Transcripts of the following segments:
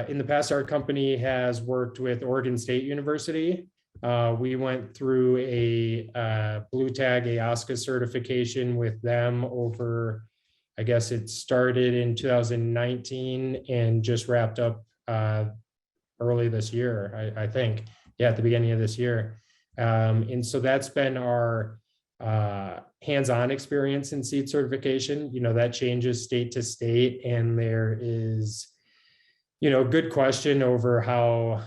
in the past, our company has worked with Oregon State University. We went through a Blue Tag AOSCA certification with them over, I guess it started in 2019 and just wrapped up early this year, I think. Yeah, at the beginning of this year. And so that's been our hands-on experience in seed certification. That changes state to state, and there is, good question over how,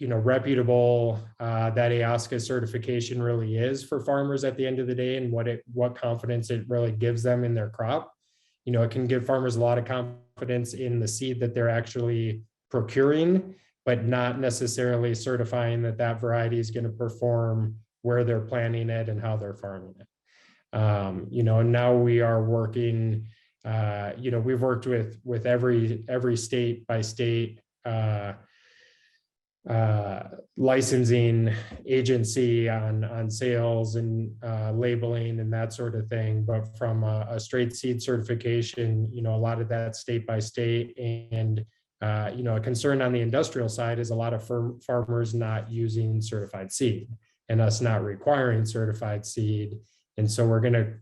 reputable that AOSCA certification really is for farmers at the end of the day, and what confidence it really gives them in their crop. It can give farmers a lot of confidence in the seed that they're actually procuring, but not necessarily certifying that variety is going to perform where they're planting it and how they're farming it. And now we are working, we've worked with every state by state licensing agency on sales and labeling and that sort of thing. But from a straight seed certification, a lot of that state by state. And a concern on the industrial side is a lot of farmers not using certified seed and us not requiring certified seed. And so we're going to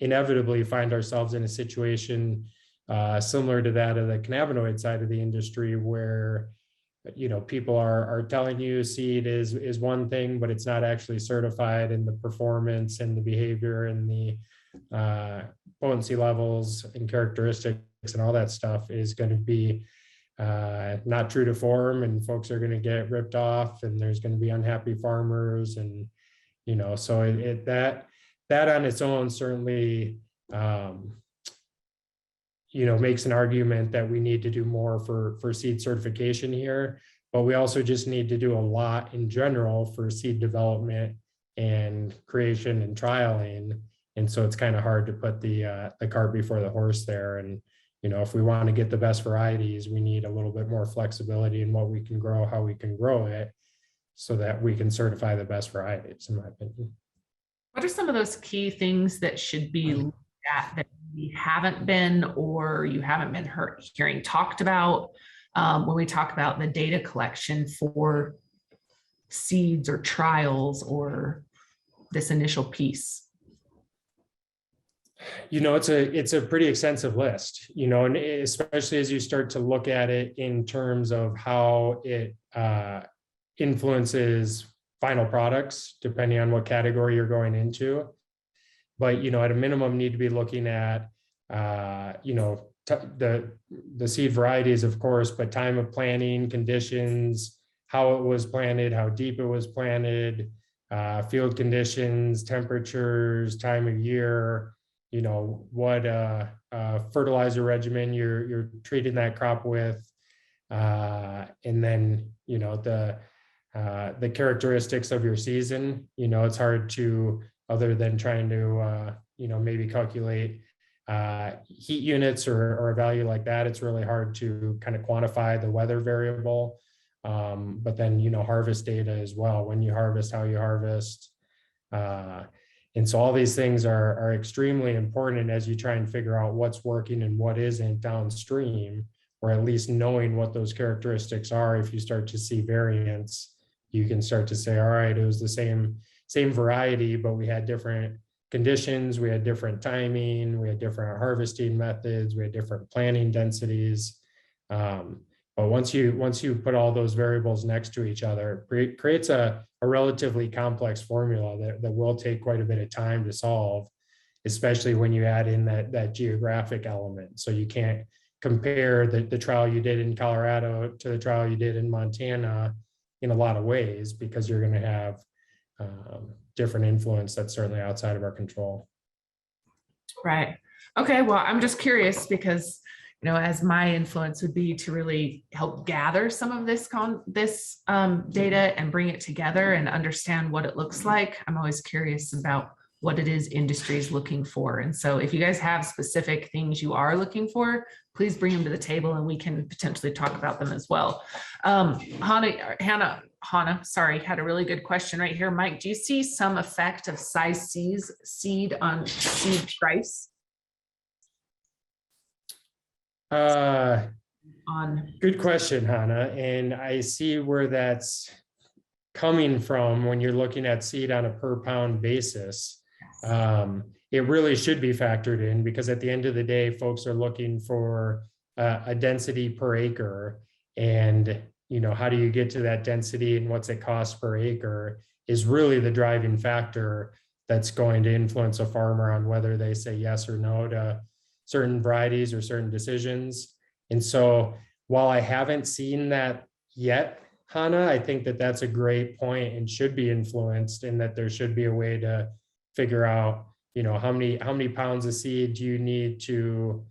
inevitably find ourselves in a situation similar to that of the cannabinoid side of the industry, where people are telling you seed is one thing, but it's not actually certified, and the performance and the behavior and the potency levels and characteristics and all that stuff is going to be not true to form, and folks are going to get ripped off, and there's going to be unhappy farmers. And so that on its own certainly makes an argument that we need to do more for seed certification here, but we also just need to do a lot in general for seed development and creation and trialing. And so it's kind of hard to put the cart before the horse there. And if we want to get the best varieties, we need a little bit more flexibility in what we can grow, how we can grow it, so that we can certify the best varieties, in my opinion. What are some of those key things that should be looked at that we haven't been, or you haven't been hearing talked about when we talk about the data collection for seeds or trials or this initial piece? It's a pretty extensive list, and especially as you start to look at it in terms of how it influences final products, depending on what category you're going into. But, at a minimum, need to be looking at, the seed varieties, of course, but time of planting, conditions, how it was planted, how deep it was planted, field conditions, temperatures, time of year, what fertilizer regimen you're treating that crop with, and then the characteristics of your season. It's hard to, other than trying to maybe calculate heat units or a value like that, it's really hard to kind of quantify the weather variable. But then harvest data as well, when you harvest, how you harvest. And so all these things are extremely important as you try and figure out what's working and what isn't downstream, or at least knowing what those characteristics are. If you start to see variance, you can start to say, all right, it was the same variety, but we had different conditions, we had different timing, we had different harvesting methods, we had different planting densities. But once you put all those variables next to each other, it creates a relatively complex formula that will take quite a bit of time to solve, especially when you add in that geographic element. So you can't compare the trial you did in Colorado to the trial you did in Montana in a lot of ways, because you're going to have different influence that's certainly outside of our control. Right. Okay. Well, I'm just curious because, as my influence would be to really help gather some of this data and bring it together and understand what it looks like. I'm always curious about what it is industry is looking for. And so if you guys have specific things you are looking for, please bring them to the table and we can potentially talk about them as well. Hannah, had a really good question right here. Mike, do you see some effect of size seed on seed price? on? Good question, Hannah. And I see where that's coming from when you're looking at seed on a per pound basis. It really should be factored in, because at the end of the day, folks are looking for a density per acre. And, how do you get to that density and what's it cost per acre is really the driving factor that's going to influence a farmer on whether they say yes or no to certain varieties or certain decisions. And so while I haven't seen that yet, Hannah, I think that that's a great point and should be influenced, and that there should be a way to figure out, how many pounds of seed do you need to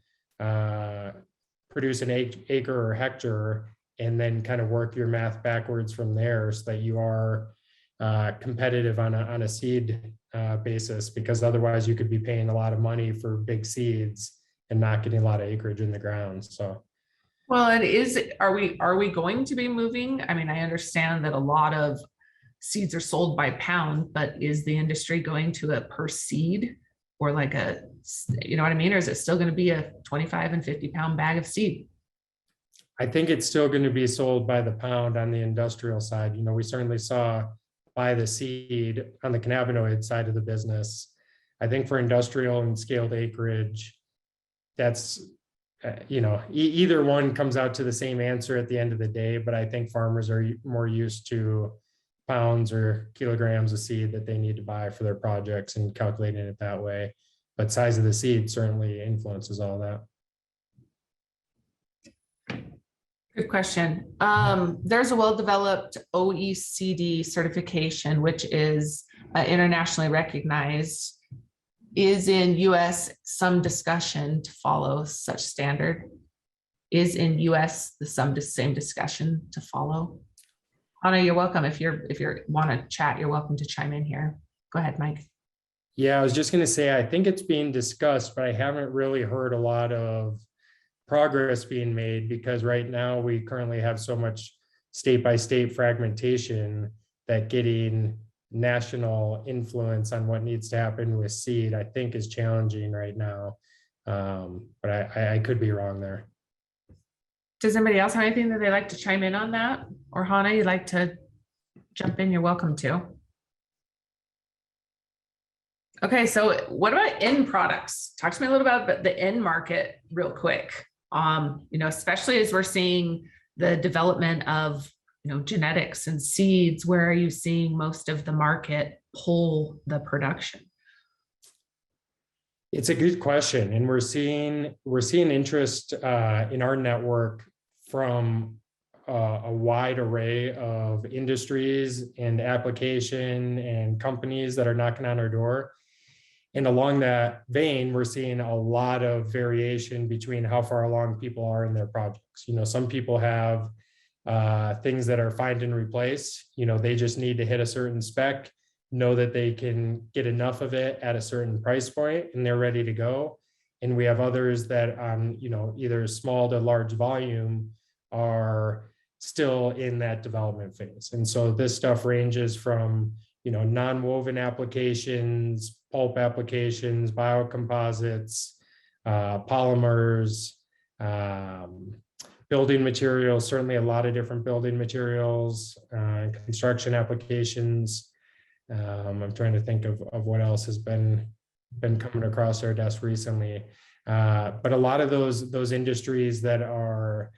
produce an acre or hectare, and then kind of work your math backwards from there so that you are competitive on a seed basis, because otherwise you could be paying a lot of money for big seeds and not getting a lot of acreage in the ground. So. Well, are we going to be moving? I mean, I understand that a lot of seeds are sold by pound, but is the industry going to a per seed, or like you know what I mean? Or is it still going to be a 25 and 50 pound bag of seed? I think it's still going to be sold by the pound on the industrial side. We certainly saw by the seed on the cannabinoid side of the business. I think for industrial and scaled acreage, that's, either one comes out to the same answer at the end of the day, but I think farmers are more used to pounds or kilograms of seed that they need to buy for their projects and calculating it that way. But size of the seed certainly influences all that. Good question. There's a well-developed OECD certification, which is internationally recognized. Is in US some discussion to follow such standard? Is in US the same discussion to follow? Anna, you're welcome. If you want to chat, you're welcome to chime in here. Go ahead, Mike. Yeah, I was just going to say, I think it's being discussed, but I haven't really heard a lot of progress being made, because right now we currently have so much state by state fragmentation that getting national influence on what needs to happen with seed, I think, is challenging right now. But I could be wrong there. Does anybody else have anything that they'd like to chime in on that? Or Hannah, you'd like to jump in? You're welcome to. Okay, so what about end products? Talk to me a little about the end market real quick. Especially as we're seeing the development of genetics and seeds, where are you seeing most of the market pull the production? It's a good question, and we're seeing interest in our network from a wide array of industries and application and companies that are knocking on our door. And along that vein, we're seeing a lot of variation between how far along people are in their projects. Some people have things that are find and replace. They just need to hit a certain spec, know that they can get enough of it at a certain price point, and they're ready to go. And we have others that on, either small to large volume are still in that development phase. And so this stuff ranges from, non-woven applications, pulp applications, biocomposites, polymers, building materials, certainly a lot of different building materials, construction applications. I'm trying to think of what else has been coming across our desk recently. But a lot of those industries that are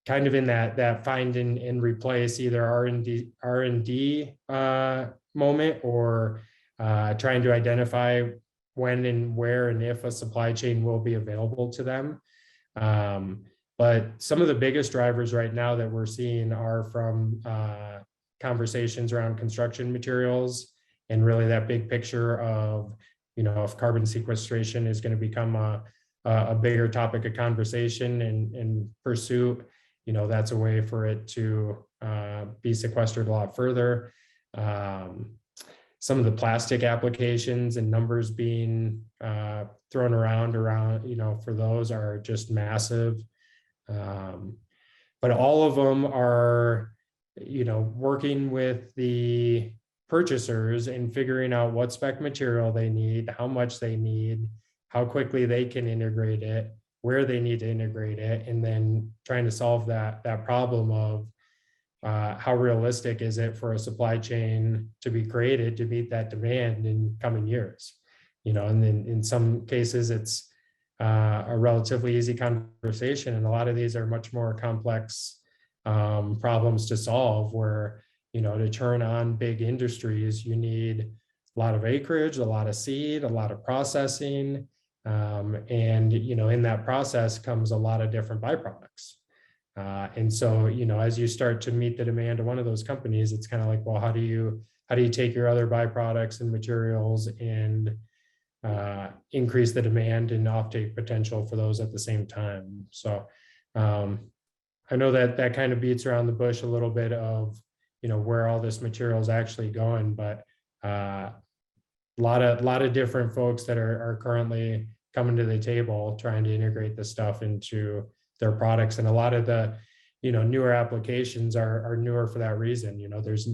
kind of in that find and replace, either R&D moment, or trying to identify when and where and if a supply chain will be available to them. But some of the biggest drivers right now that we're seeing are from conversations around construction materials, and really that big picture of, if carbon sequestration is going to become a bigger topic of conversation and pursuit, that's a way for it to be sequestered a lot further. Some of the plastic applications and numbers being thrown around, for those are just massive. But all of them are, working with the purchasers and figuring out what spec material they need, how much they need, how quickly they can integrate it, where they need to integrate it, and then trying to solve that problem of how realistic is it for a supply chain to be created to meet that demand in coming years. And then in some cases it's a relatively easy conversation, and a lot of these are much more complex problems to solve, where to turn on big industries, you need a lot of acreage, a lot of seed, a lot of processing, and in that process comes a lot of different byproducts. And so as you start to meet the demand of one of those companies, it's kind of like, well, how do you take your other byproducts and materials and increase the demand and offtake potential for those at the same time? So I know that kind of beats around the bush a little bit of where all this material is actually going, but a lot of different folks that are currently coming to the table trying to integrate this stuff into their products. And a lot of the newer applications are newer for that reason.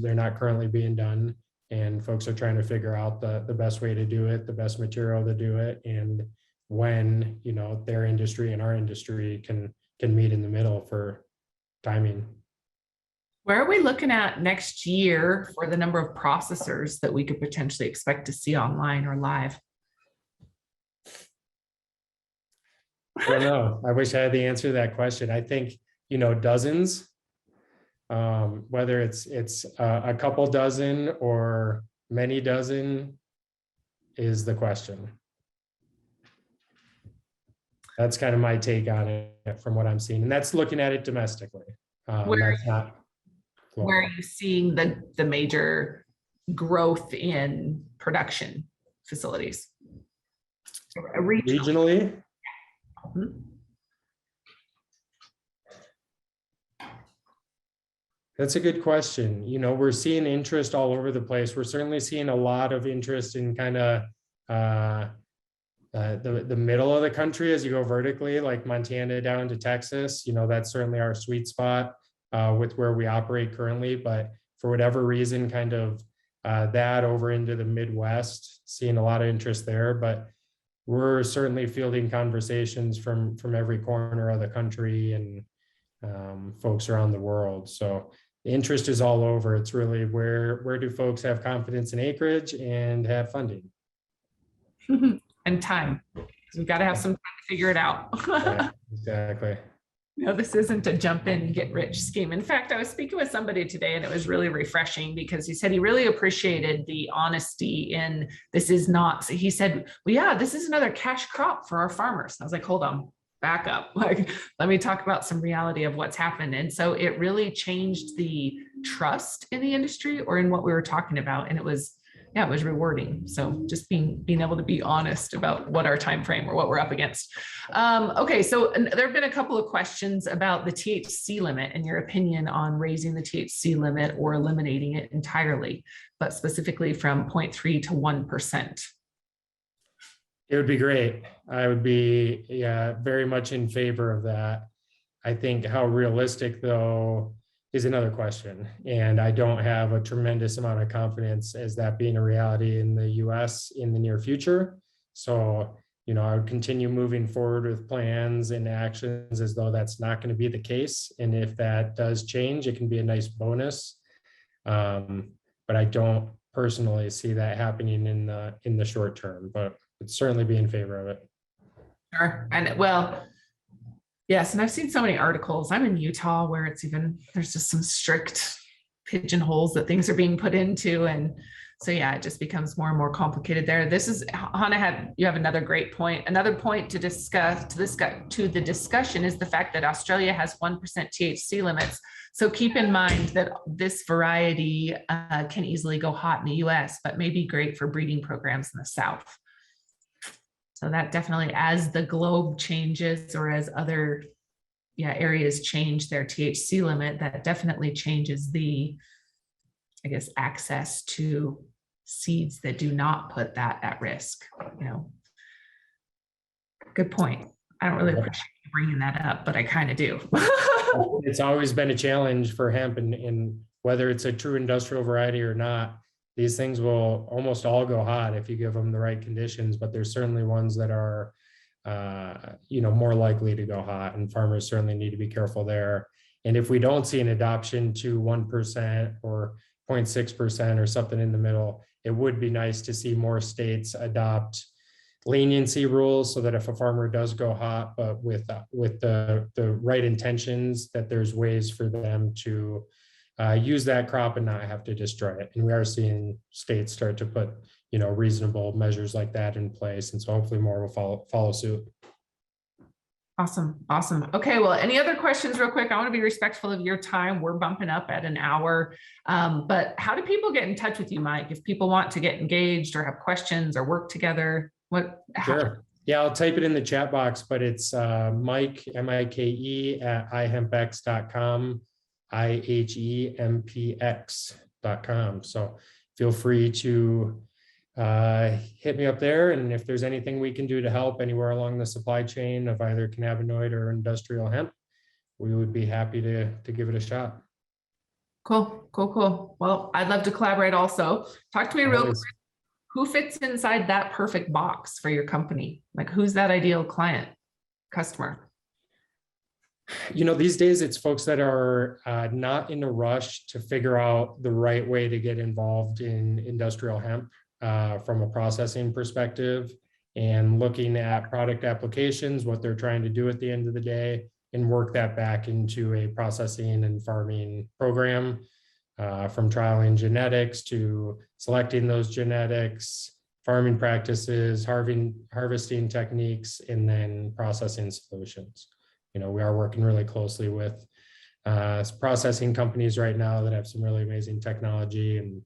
They're not currently being done, and folks are trying to figure out the best way to do it, the best material to do it, and when their industry and our industry can meet in the middle for timing. Where are we looking at next year for the number of processors that we could potentially expect to see online or live? I don't know. I wish I had the answer to that question. I think, dozens, whether it's a couple dozen or many dozen is the question. That's kind of my take on it from what I'm seeing. And that's looking at it domestically. That's not global. Where are you seeing the major growth in production facilities? Regionally? That's a good question. We're seeing interest all over the place. We're certainly seeing a lot of interest in kind of the middle of the country as you go vertically, like Montana down to Texas. That's certainly our sweet spot with where we operate currently. But for whatever reason, kind of that over into the Midwest, seeing a lot of interest there. But we're certainly fielding conversations from every corner of the country and folks around the world. So the interest is all over. It's really where do folks have confidence in acreage and have funding? And time. We've got to have some time to figure it out. Yeah, exactly. No, this isn't a jump in, get rich scheme. In fact, I was speaking with somebody today and it was really refreshing because he said he really appreciated the honesty in this is not, he said, well, yeah, this is another cash crop for our farmers. I was like, hold on, back up. Like, let me talk about some reality of what's happened. And so it really changed the trust in the industry or in what we were talking about. And it was rewarding. So just being able to be honest about what our time frame or what we're up against. Okay, so there have been a couple of questions about the THC limit and your opinion on raising the THC limit or eliminating it entirely, but specifically from 0.3 to 1%. It would be great. I would be very much in favor of that. I think how realistic though is another question. And I don't have a tremendous amount of confidence as that being a reality in the US in the near future. So, I would continue moving forward with plans and actions as though that's not going to be the case. And if that does change, it can be a nice bonus. But I don't personally see that happening in the short term, but I'd certainly be in favor of it. Sure. And well, yes, and I've seen so many articles. I'm in Utah where there's just some strict pigeonholes that things are being put into. And so, it just becomes more and more complicated there. Hannah you have another great point. Another point to discuss to the discussion is the fact that Australia has 1% THC limits. So keep in mind that this variety can easily go hot in the US, but may be great for breeding programs in the South. So that definitely, as the globe changes or as other areas change their THC limit, that definitely changes the, access to seeds that do not put that at risk. Good point. I don't really appreciate you bringing that up, but I kind of do. It's always been a challenge for hemp, and whether it's a true industrial variety or not, these things will almost all go hot if you give them the right conditions, but there's certainly ones that are more likely to go hot, and farmers certainly need to be careful there. And if we don't see an adoption to 1% or 0.6% or something in the middle, it would be nice to see more states adopt leniency rules so that if a farmer does go hot, but with the right intentions, that there's ways for them to use that crop and not have to destroy it. And we are seeing states start to put, reasonable measures like that in place. And so hopefully more will follow suit. Awesome. Awesome. Okay. Well, any other questions real quick? I want to be respectful of your time. We're bumping up at an hour. But how do people get in touch with you, Mike? If people want to get engaged or have questions or work together, Sure. Yeah, I'll type it in the chat box, but it's Mike, M-I-K-E at iHEMPX.com, iHEMPX.com. So feel free to hit me up there. And if there's anything we can do to help anywhere along the supply chain of either cannabinoid or industrial hemp, we would be happy to give it a shot. Cool. Well, I'd love to collaborate also. Talk to me real quick. Who fits inside that perfect box for your company? Like, who's that ideal client, customer? These days it's folks that are not in a rush to figure out the right way to get involved in industrial hemp from a processing perspective, and looking at product applications, what they're trying to do at the end of the day, and work that back into a processing and farming program. From trialing genetics to selecting those genetics, farming practices, harvesting techniques, and then processing solutions. We are working really closely with processing companies right now that have some really amazing technology, and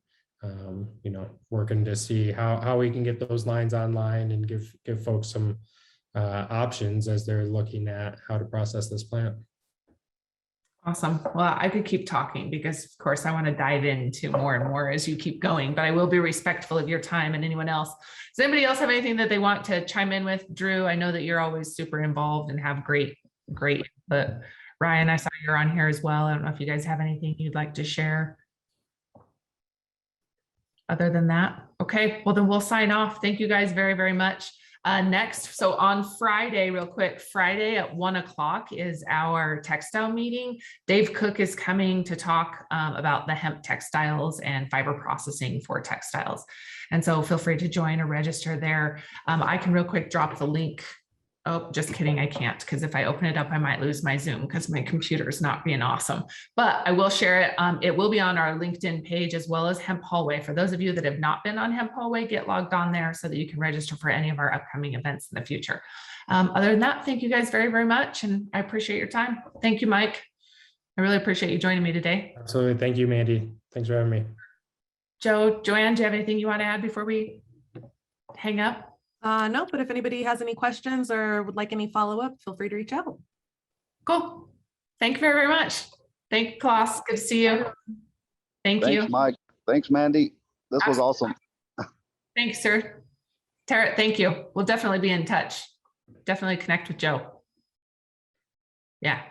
working to see how we can get those lines online and give folks some options as they're looking at how to process this plant. Awesome. Well, I could keep talking because, of course, I want to dive into more and more as you keep going, but I will be respectful of your time and anyone else. Does anybody else have anything that they want to chime in with? Drew, I know that you're always super involved and have great, but Ryan, I saw you're on here as well. I don't know if you guys have anything you'd like to share. Other than that, okay, well, then we'll sign off. Thank you guys very, very much. Next, so on Friday, real quick, Friday at 1 o'clock is our textile meeting. Dave Cook is coming to talk about the hemp textiles and fiber processing for textiles. And so feel free to join or register there. I can real quick drop the link. Oh, just kidding. I can't, because if I open it up, I might lose my Zoom because my computer is not being awesome, but I will share it. It will be on our LinkedIn page as well as Hemp Hallway. For those of you that have not been on Hemp Hallway, get logged on there so that you can register for any of our upcoming events in the future. Other than that, thank you guys very, very much. And I appreciate your time. Thank you, Mike. I really appreciate you joining me today. Absolutely. Thank you, Mandy. Thanks for having me. Joanne, do you have anything you want to add before we hang up? No, but if anybody has any questions or would like any follow-up, feel free to reach out. Cool. Thank you very, very much. Thank you, Klaus. Good to see you. Thanks, you. Thanks, Mike. Thanks, Mandy. This was awesome. Thanks, sir. Tara, thank you. We'll definitely be in touch. Definitely connect with Joe. Yeah.